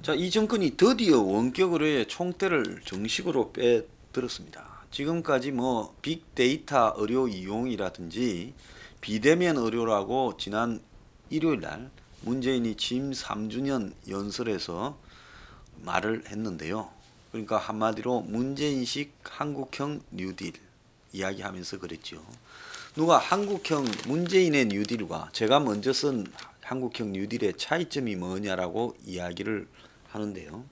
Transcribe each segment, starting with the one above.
자, 이 정권이 드디어 원격으로의 총대를 정식으로 빼들었습니다. 지금까지 뭐 빅데이터 의료 이용이라든지 비대면 의료라고 지난 일요일 날 문재인이 취임 3주년 연설에서 말을 했는데요. 그러니까 한마디로 문재인식 한국형 뉴딜 이야기하면서 그랬죠. 누가 한국형 문재인의 뉴딜과 제가 먼저 쓴 한국형 뉴딜의 차이점이 뭐냐라고 이야기를 하는데요.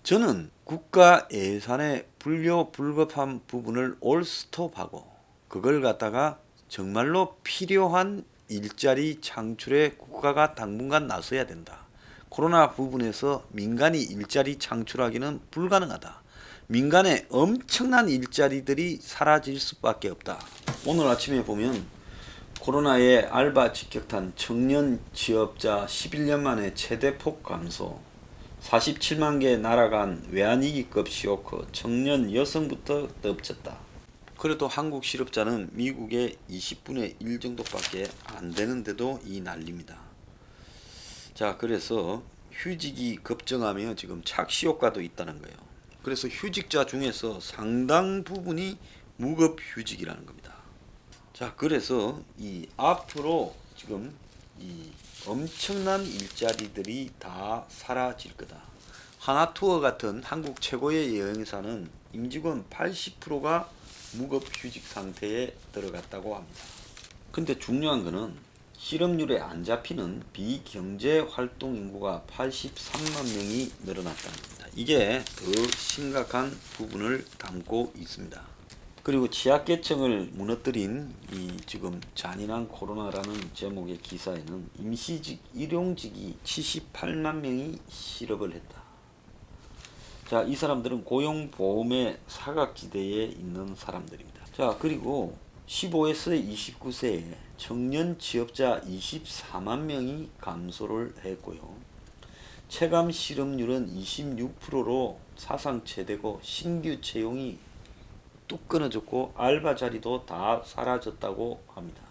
저는 국가 예산의 불가피한 부분을 올 스톱하고 그걸 갖다가 정말로 필요한 일자리 창출에 국가가 당분간 나서야 된다. 코로나 부분에서 민간이 일자리 창출하기는 불가능하다. 민간의 엄청난 일자리들이 사라질 수밖에 없다. 오늘 아침에 보면 코로나의 알바 직격탄 청년 취업자 11년 만에 최대폭 감소, 47만 개 날아간 외환위기급 쇼크, 청년 여성부터 덮쳤다. 그래도 한국 실업자는 미국의 20분의 1 정도밖에 안 되는데도 이 난리입니다. 자, 그래서 휴직이 급증하며 지금 착시 효과도 있다는 거예요. 그래서 휴직자 중에서 상당 부분이 무급휴직이라는 겁니다. 자, 그래서 이 앞으로 지금 이 엄청난 일자리들이 다 사라질 거다. 하나투어 같은 한국 최고의 여행사는 임직원 80%가 무급휴직 상태에 들어갔다고 합니다. 근데 중요한 거는 실업률에 안 잡히는 비경제활동 인구가 83만 명이 늘어났다는 겁니다. 이게 더 심각한 부분을 담고 있습니다. 그리고 취약계층을 무너뜨린 이 지금 잔인한 코로나라는 제목의 기사에는 임시직, 일용직이 78만 명이 실업을 했다. 자, 이 사람들은 고용보험의 사각지대에 있는 사람들입니다. 자, 그리고 15에서 29세의 청년 취업자 24만 명이 감소를 했고요. 체감 실업률은 26%로 사상 최대고 신규 채용이 뚝 끊어졌고 알바 자리도 다 사라졌다고 합니다.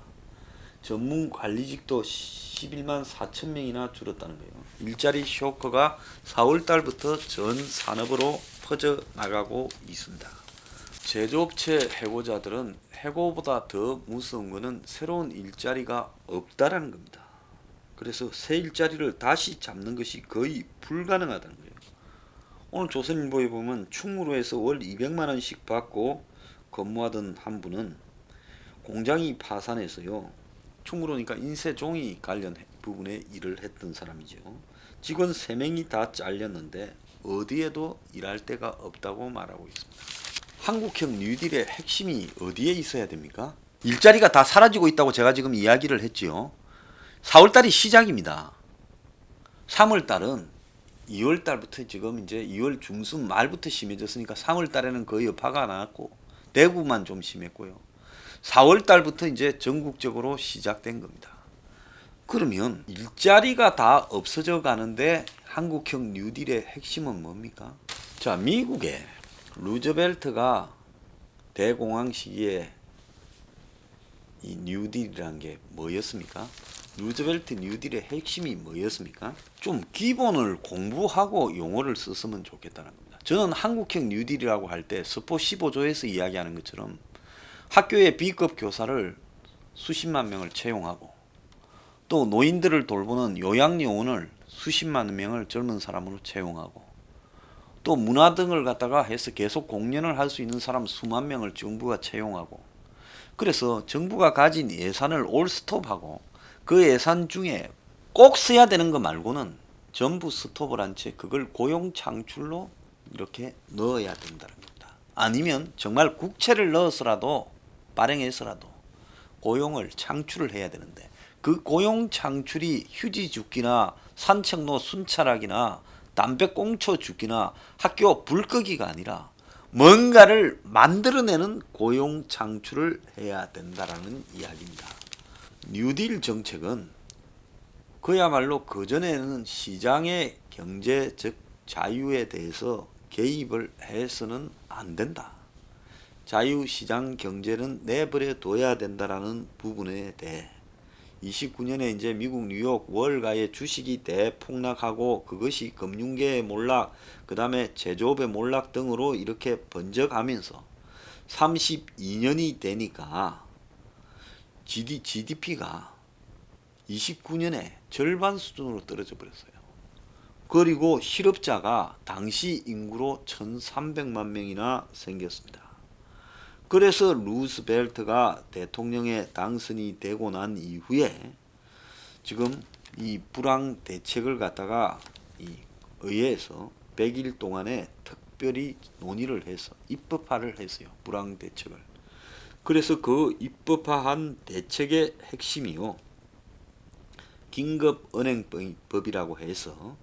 전문 관리직도 11만 4천 명이나 줄었다는 거예요. 일자리 쇼크가 4월 달부터 전 산업으로 퍼져나가고 있습니다. 제조업체 해고자들은 해고보다 더 무서운 것은 새로운 일자리가 없다라는 겁니다. 그래서 새 일자리를 다시 잡는 것이 거의 불가능하다는 거예요. 오늘 조선일보에 보면 충무로에서 월 200만 원씩 받고 근무하던 한 분은 공장이 파산해서요. 충무로니까 인쇄종이 관련 부분에 일을 했던 사람이죠. 직원 3명이 다 잘렸는데 어디에도 일할 데가 없다고 말하고 있습니다. 한국형 뉴딜의 핵심이 어디에 있어야 됩니까? 일자리가 다 사라지고 있다고 제가 지금 이야기를 했지요. 4월달이 시작입니다. 3월달은 2월달부터 지금 이제 2월 중순 말부터 심해졌으니까 3월달에는 거의 여파가 안 왔고 대구만 좀 심했고요. 4월달부터 이제 전국적으로 시작된 겁니다. 그러면 일자리가 다 없어져 가는데 한국형 뉴딜의 핵심은 뭡니까? 자, 미국의 루즈벨트가 대공황 시기에 이 뉴딜이라는 게 뭐였습니까? 루즈벨트 뉴딜의 핵심이 뭐였습니까? 좀 기본을 공부하고 용어를 썼으면 좋겠다는 겁니다. 저는 한국형 뉴딜이라고 할 때 스포 15조에서 이야기하는 것처럼 학교의 B급 교사를 수십만 명을 채용하고 또 노인들을 돌보는 요양요원을 수십만 명을 젊은 사람으로 채용하고 또 문화 등을 갖다가 해서 계속 공연을 할 수 있는 사람 수만 명을 정부가 채용하고 그래서 정부가 가진 예산을 올 스톱하고 그 예산 중에 꼭 써야 되는 거 말고는 전부 스톱을 한 채 그걸 고용 창출로 이렇게 넣어야 된다는 겁니다. 아니면 정말 국채를 넣어서라도 발행해서라도 고용을 창출을 해야 되는데 그 고용 창출이 휴지 줍기나 산책로 순찰하기나 담배꽁초 줍기나 학교 불 끄기가 아니라 뭔가를 만들어내는 고용 창출을 해야 된다라는 이야기입니다. 뉴딜 정책은 그야말로 그전에는 시장의 경제적 자유에 대해서 개입을 해서는 안 된다. 자유시장 경제는 내버려 둬야 된다라는 부분에 대해 29년에 이제 미국 뉴욕 월가의 주식이 대폭락하고 그것이 금융계의 몰락, 그 다음에 제조업의 몰락 등으로 이렇게 번져가면서 32년이 되니까 GDP가 29년에 절반 수준으로 떨어져 버렸어요. 그리고 실업자가 당시 인구로 1300만 명이나 생겼습니다. 그래서 루스벨트가 대통령에 당선이 되고 난 이후에 지금 이 불황 대책을 갖다가 이 의회에서 100일 동안에 특별히 논의를 해서 입법화를 했어요. 불황 대책을. 그래서 그 입법화한 대책의 핵심이요. 긴급은행법이라고 해서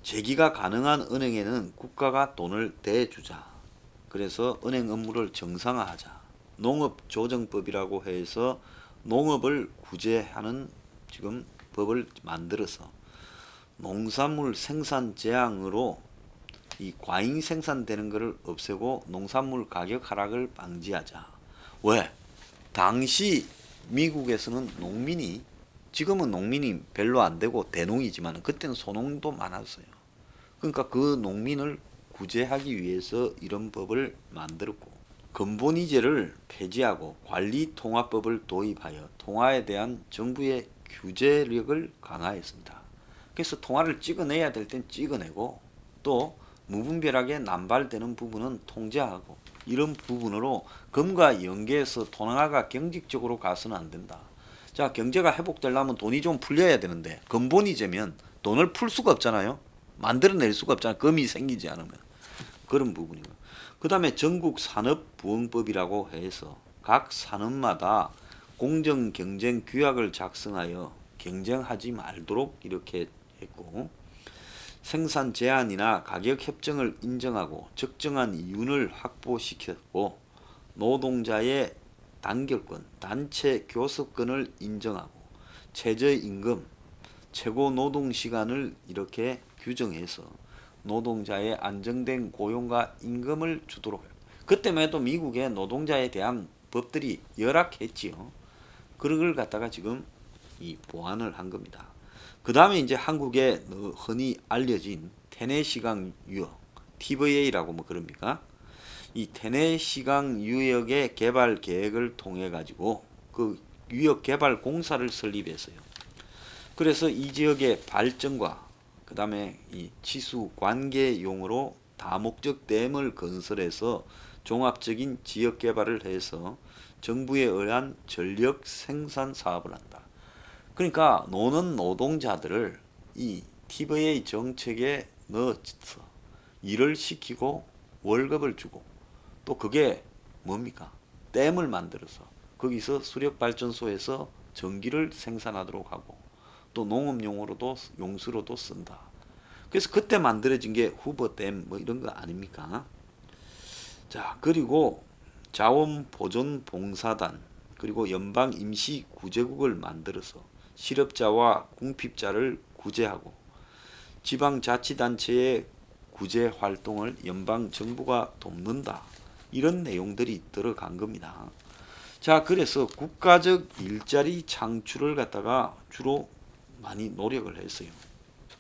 재기가 가능한 은행에는 국가가 돈을 대주자. 그래서 은행 업무를 정상화하자. 농업조정법이라고 해서 농업을 구제하는 지금 법을 만들어서 농산물 생산 제한으로 이 과잉 생산되는 것을 없애고 농산물 가격 하락을 방지하자. 왜? 당시 미국에서는 농민이 지금은 농민이 별로 안 되고 대농이지만 그때는 소농도 많았어요. 그러니까 그 농민을 구제하기 위해서 이런 법을 만들었고 근본이제를 폐지하고 관리통화법을 도입하여 통화에 대한 정부의 규제력을 강화했습니다. 그래서 통화를 찍어내야 될 땐 찍어내고 또 무분별하게 남발되는 부분은 통제하고 이런 부분으로 금과 연계해서 통화가 경직적으로 가서는 안 된다. 자, 경제가 회복되려면 돈이 좀 풀려야 되는데 근본이제면 돈을 풀 수가 없잖아요. 만들어낼 수가 없잖아요. 금이 생기지 않으면. 그런 부분이고. 그 다음에 전국산업부흥법이라고 해서 각 산업마다 공정경쟁규약을 작성하여 경쟁하지 말도록 이렇게 했고 생산 제한이나 가격 협정을 인정하고 적정한 이윤을 확보시켰고 노동자의 단결권, 단체 교섭권을 인정하고 최저임금, 최고 노동시간을 이렇게 규정해서 노동자의 안정된 고용과 임금을 주도록 해요. 그때만 해도 미국의 노동자에 대한 법들이 열악했지요. 그런 걸 갖다가 지금 이 보완을 한 겁니다. 그 다음에 이제 한국에 흔히 알려진 테네시강 유역, TVA라고 뭐 그럽니까? 이 테네시강 유역의 개발 계획을 통해 가지고 그 유역 개발 공사를 설립했어요. 그래서 이 지역의 발전과 그 다음에 이 치수 관계용으로 다목적 댐을 건설해서 종합적인 지역 개발을 해서 정부에 의한 전력 생산 사업을 한다. 그러니까 노는 노동자들을 이 TVA 정책에 넣어서 일을 시키고 월급을 주고 또 그게 뭡니까? 댐을 만들어서 거기서 수력발전소에서 전기를 생산하도록 하고 또 농업용으로도 용수로도 쓴다. 그래서 그때 만들어진 게 후버댐 뭐 이런 거 아닙니까? 자, 그리고 자원보존봉사단 그리고 연방임시구제국을 만들어서 실업자와 궁핍자를 구제하고 지방자치단체의 구제 활동을 연방정부가 돕는다. 이런 내용들이 들어간 겁니다. 자, 그래서 국가적 일자리 창출을 갖다가 주로 많이 노력을 했어요.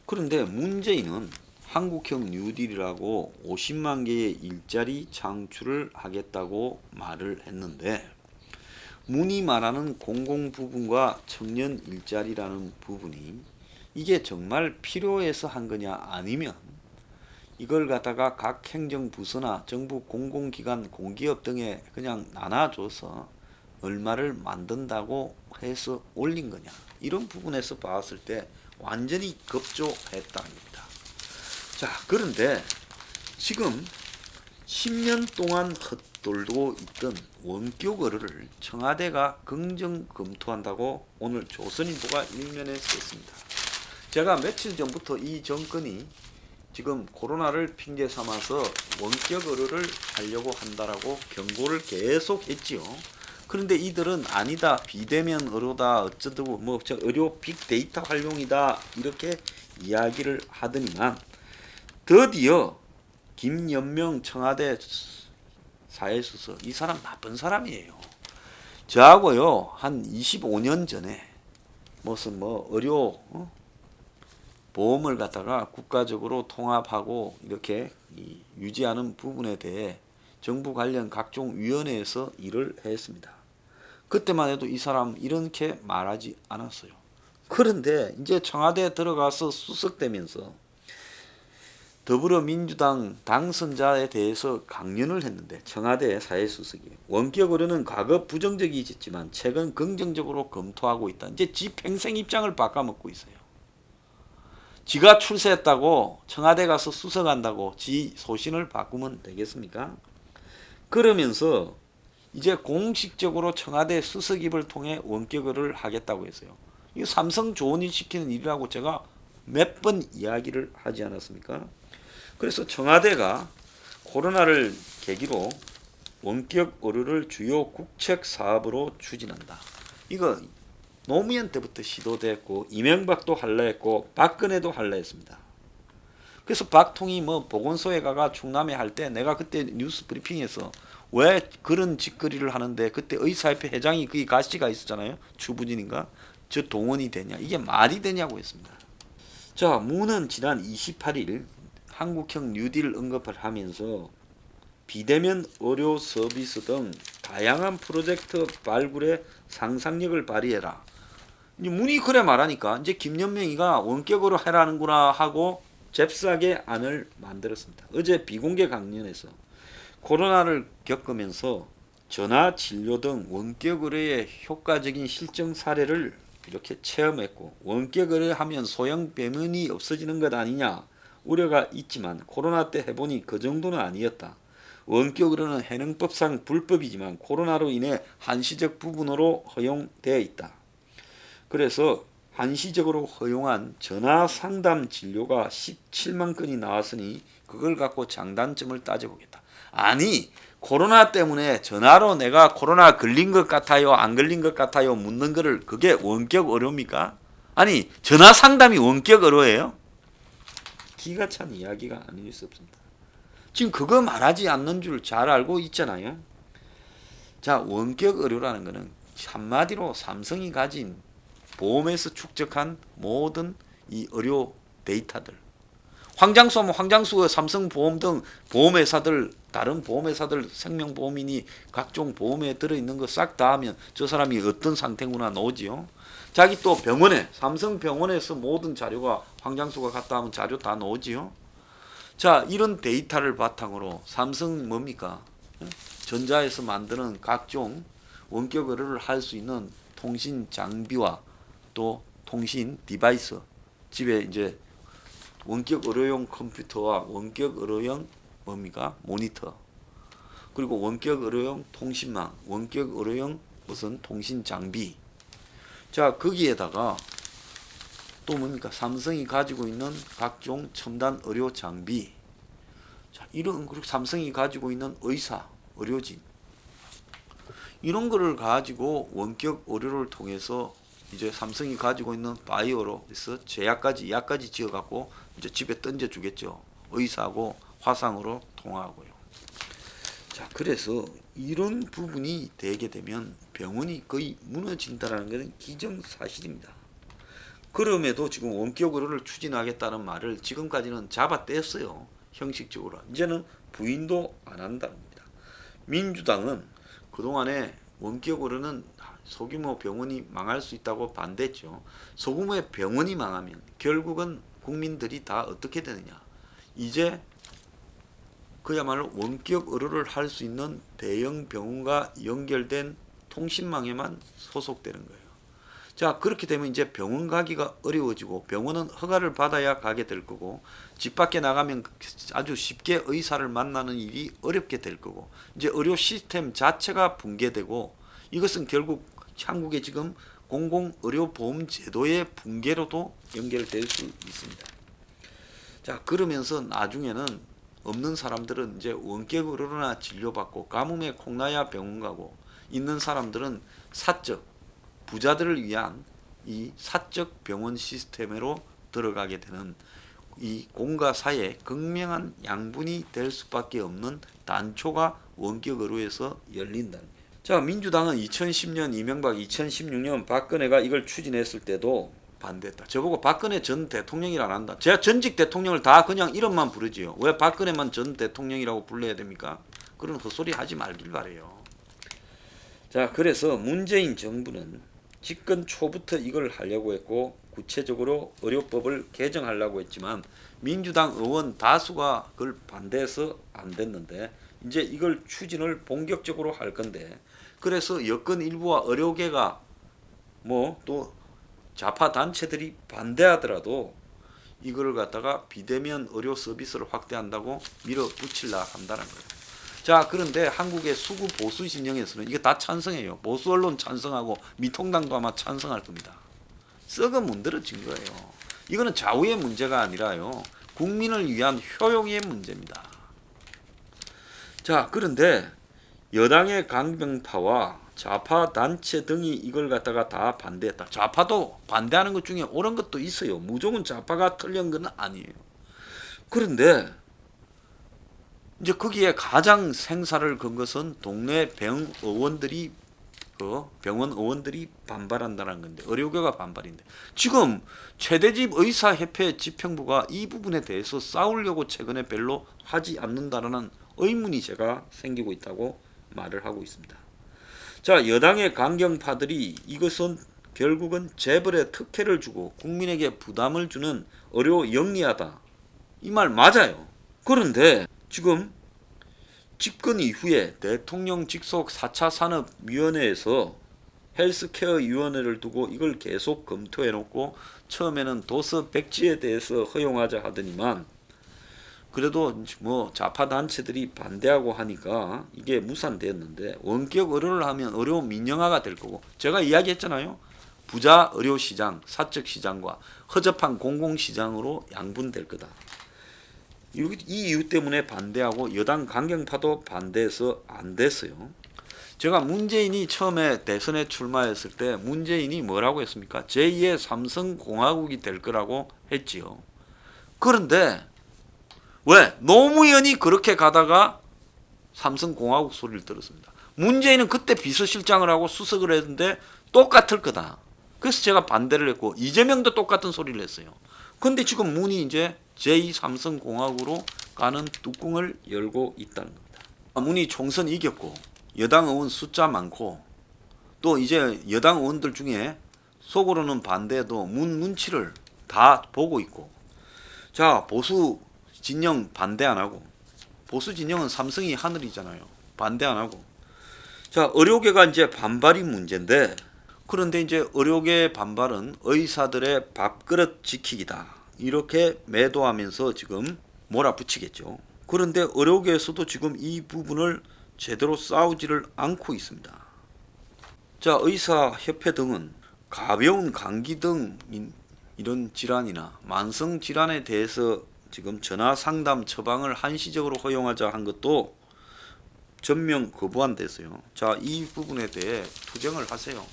그런데 문재인은 한국형 뉴딜이라고 50만 개의 일자리 창출을 하겠다고 말을 했는데 문이 말하는 공공부문과 청년 일자리라는 부분이 이게 정말 필요해서 한 거냐 아니면 이걸 갖다가 각 행정부서나 정부 공공기관 공기업 등에 그냥 나눠줘서 얼마를 만든다고 해서 올린 거냐 이런 부분에서 봤을 때 완전히 급조했다는 겁니다. 자, 그런데 지금 10년 동안 헛돌고 있던 원격 의료를 청와대가 긍정 검토한다고 오늘 조선일보가 일면에 썼습니다. 제가 며칠 전부터 이 정권이 지금 코로나를 핑계 삼아서 원격 의료를 하려고 한다라고 경고를 계속 했지요. 그런데 이들은 아니다, 비대면 의료다, 어쩌고 뭐 의료 빅데이터 활용이다 이렇게 이야기를 하더니만 드디어 김연명 청와대 사회수석 이 사람 나쁜 사람이에요. 저하고요 한 25년 전에 무슨 뭐 의료 보험을 갖다가 국가적으로 통합하고 이렇게 유지하는 부분에 대해 정부 관련 각종 위원회에서 일을 했습니다. 그때만 해도 이 사람 이렇게 말하지 않았어요. 그런데 이제 청와대에 들어가서 수석되면서 더불어민주당 당선자에 대해서 강연을 했는데, 청와대 사회수석이 원격 의료는 과거 부정적이었지만 최근 긍정적으로 검토하고 있다. 이제 지 평생 입장을 바꿔먹고 있어요. 지가 출세했다고 청와대 가서 수석한다고 지 소신을 바꾸면 되겠습니까? 그러면서 이제 공식적으로 청와대 수석입을 통해 원격을 하겠다고 했어요. 이거 삼성 좋은 일 시키는 일이라고 제가 몇 번 이야기를 하지 않았습니까? 그래서 청와대가 코로나를 계기로 원격 의료를 주요 국책 사업으로 추진한다. 이거 노무현 때부터 시도됐고 이명박도 할라 했고 박근혜도 할라 했습니다. 그래서 박통이 뭐 보건소에 가가 충남에 할 때 내가 그때 뉴스 브리핑에서 왜 그런 짓거리를 하는데 그때 의사협회 회장이 거기 가시가 있었잖아요. 추부진인가? 저 동원이 되냐? 이게 말이 되냐고 했습니다. 자, 무는 지난 28일 한국형 뉴딜 언급을 하면서 비대면 의료 서비스 등 다양한 프로젝트 발굴에 상상력을 발휘해라. 이제 문이 그래 말하니까 이제 김연명이가 원격으로 해라는구나 하고 잽싸게 안을 만들었습니다. 어제 비공개 강연에서 코로나를 겪으면서 전화 진료 등 원격 의료의 효과적인 실증 사례를 이렇게 체험했고, 원격 의료하면 소형 병원이 없어지는 것 아니냐 우려가 있지만 코로나 때 해보니 그 정도는 아니었다. 원격 의료는 해능법상 불법이지만 코로나로 인해 한시적 부분으로 허용되어 있다. 그래서 한시적으로 허용한 전화 상담 진료가 17만 건이 나왔으니 그걸 갖고 장단점을 따져보겠다. 아니, 코로나 때문에 전화로 내가 코로나 걸린 것 같아요, 안 걸린 것 같아요 묻는 거를 그게 원격 의료입니까? 아니, 전화 상담이 원격 의료예요? 기가 찬 이야기가 아닐 수 없습니다. 지금 그거 말하지 않는 줄 잘 알고 있잖아요. 자, 원격 의료라는 것은 한마디로 삼성이 가진 보험에서 축적한 모든 이 의료 데이터들, 황장수 하면 황장수, 삼성보험 등 보험회사들, 다른 보험회사들 생명보험이니 각종 보험에 들어있는 거 싹 다 하면 저 사람이 어떤 상태구나 나오지요. 자기 또 병원에, 삼성병원에서 모든 자료가 황장수가 갔다 하면 자료 다 나오지요. 자, 이런 데이터를 바탕으로 삼성 뭡니까? 전자에서 만드는 각종 원격 의료를 할 수 있는 통신 장비와 또 통신 디바이스, 집에 이제 원격 의료용 컴퓨터와 원격 의료용 뭡니까? 모니터, 그리고 원격 의료용 통신망, 원격 의료용 무슨 통신 장비. 자, 거기에다가 또 뭡니까? 삼성이 가지고 있는 각종 첨단 의료 장비. 자, 이런, 그리고 삼성이 가지고 있는 의사, 의료진, 이런 거를 가지고 원격 의료를 통해서 이제 삼성이 가지고 있는 바이오로 해서 제약까지, 약까지 지어갖고 이제 집에 던져주겠죠. 의사하고 화상으로 통화하고요. 자, 그래서 이런 부분이 되게 되면 병원이 거의 무너진다는 것은 기정사실입니다. 그럼에도 지금 원격 의료를 추진하겠다는 말을 지금까지는 잡아떼었어요. 형식적으로. 이제는 부인도 안 한답니다. 민주당은 그동안에 원격 의료는 소규모 병원이 망할 수 있다고 반대했죠. 소규모의 병원이 망하면 결국은 국민들이 다 어떻게 되느냐. 이제 그야말로 원격 의료를 할 수 있는 대형 병원과 연결된 통신망에만 소속되는 거예요. 자, 그렇게 되면 이제 병원 가기가 어려워지고 병원은 허가를 받아야 가게 될 거고 집 밖에 나가면 아주 쉽게 의사를 만나는 일이 어렵게 될 거고 이제 의료 시스템 자체가 붕괴되고 이것은 결국 한국의 지금 공공의료보험 제도의 붕괴로도 연결될 수 있습니다. 자, 그러면서 나중에는 없는 사람들은 이제 원격 의료나 진료받고 가뭄에 콩나야 병원 가고 있는 사람들은 사적 부자들을 위한 이 사적 병원 시스템으로 들어가게 되는 이 공과 사의 극명한 양분이 될 수밖에 없는 단초가 원격 의료에서 열린다는 거예요. 자, 민주당은 2010년 이명박, 2016년 박근혜가 이걸 추진했을 때도 반대했다. 저보고 박근혜 전 대통령이라 안 한다. 제가 전직 대통령을 다 그냥 이름만 부르지요. 왜 박근혜만 전 대통령이라고 불러야 됩니까? 그런 헛소리 하지 말길 바래요. 자, 그래서 문재인 정부는 집권 초부터 이걸 하려고 했고 구체적으로 의료법을 개정하려고 했지만 민주당 의원 다수가 그걸 반대해서 안 됐는데 이제 이걸 추진을 본격적으로 할 건데 그래서 여권 일부와 의료계가 뭐 또 좌파 단체들이 반대하더라도 이거를 갖다가 비대면 의료 서비스를 확대한다고 밀어붙이려 한다는 거예요. 자, 그런데 한국의 수구 보수 진영에서는 이게 다 찬성해요. 보수 언론 찬성하고 미통당도 아마 찬성할 겁니다. 썩어 문드러진 거예요. 이거는 좌우의 문제가 아니라요. 국민을 위한 효용의 문제입니다. 자, 그런데 여당의 강경파와 좌파 단체 등이 이걸 갖다가 다 반대했다. 좌파도 반대하는 것 중에 옳은 것도 있어요. 무조건 좌파가 틀린 건 아니에요. 그런데 이제 거기에 가장 생사를 건 것은 동네 병원 의원들이 반발한다는 건데 의료계가 반발인데 지금 최대집 의사협회 집행부가 이 부분에 대해서 싸우려고 최근에 별로 하지 않는다라는 의문이 제가 생기고 있다고 말을 하고 있습니다. 자, 여당의 강경파들이 이것은 결국은 재벌에 특혜를 주고 국민에게 부담을 주는 의료 영리하다. 이 말 맞아요. 그런데 지금 집권 이후에 대통령 직속 4차 산업위원회에서 헬스케어 위원회를 두고 이걸 계속 검토해 놓고 처음에는 도서 백지에 대해서 허용하자 하더니만 그래도 뭐 좌파 단체들이 반대하고 하니까 이게 무산되었는데 원격 의료를 하면 의료 민영화가 될 거고 제가 이야기했잖아요. 부자 의료 시장, 사적 시장과 허접한 공공 시장으로 양분될 거다. 이 이유 때문에 반대하고 여당 강경파도 반대해서 안 됐어요. 제가 문재인이 처음에 대선에 출마했을 때 문재인이 뭐라고 했습니까? 제2의 삼성공화국이 될 거라고 했지요. 그런데 왜? 노무현이 그렇게 가다가 삼성공화국 소리를 들었습니다. 문재인은 그때 비서실장을 하고 수석을 했는데 똑같을 거다. 그래서 제가 반대를 했고 이재명도 똑같은 소리를 했어요. 근데 지금 문이 이제 제2삼성공화국으로 가는 뚜껑을 열고 있다는 겁니다. 문이 총선 이겼고 여당 의원 숫자 많고 또 이제 여당 의원들 중에 속으로는 반대해도 문 눈치를 다 보고 있고 자, 보수 진영 반대 안 하고 보수 진영은 삼성이 하늘이잖아요. 반대 안 하고 자, 의료계가 이제 반발이 문제인데 그런데 이제 의료계 반발은 의사들의 밥그릇 지키기다. 이렇게 매도하면서 지금 몰아붙이겠죠. 그런데 의료계에서도 지금 이 부분을 제대로 싸우지를 않고 있습니다. 자, 의사협회 등은 가벼운 감기 등 이런 질환이나 만성 질환에 대해서 지금 전화 상담 처방을 한시적으로 허용하자 한 것도 전면 거부한댔어요. 자, 이 부분에 대해 투쟁을 하세요.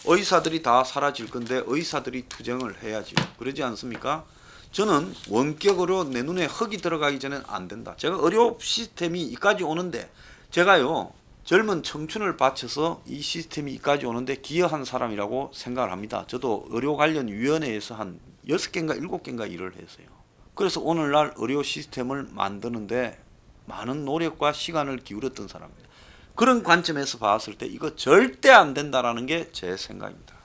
의사들이 다 사라질 건데 의사들이 투쟁을 해야죠. 그러지 않습니까? 저는 원격으로 내 눈에 흙이 들어가기 전엔 안 된다. 제가 의료 시스템이 이까지 오는데 제가요 젊은 청춘을 바쳐서 이 시스템이 이까지 오는데 기여한 사람이라고 생각을 합니다. 저도 의료 관련 위원회에서 한 6개인가 7개인가 일을 했어요. 그래서 오늘날 의료 시스템을 만드는데 많은 노력과 시간을 기울였던 사람입니다. 그런 관점에서 봤을 때 이거 절대 안 된다라는 게 제 생각입니다.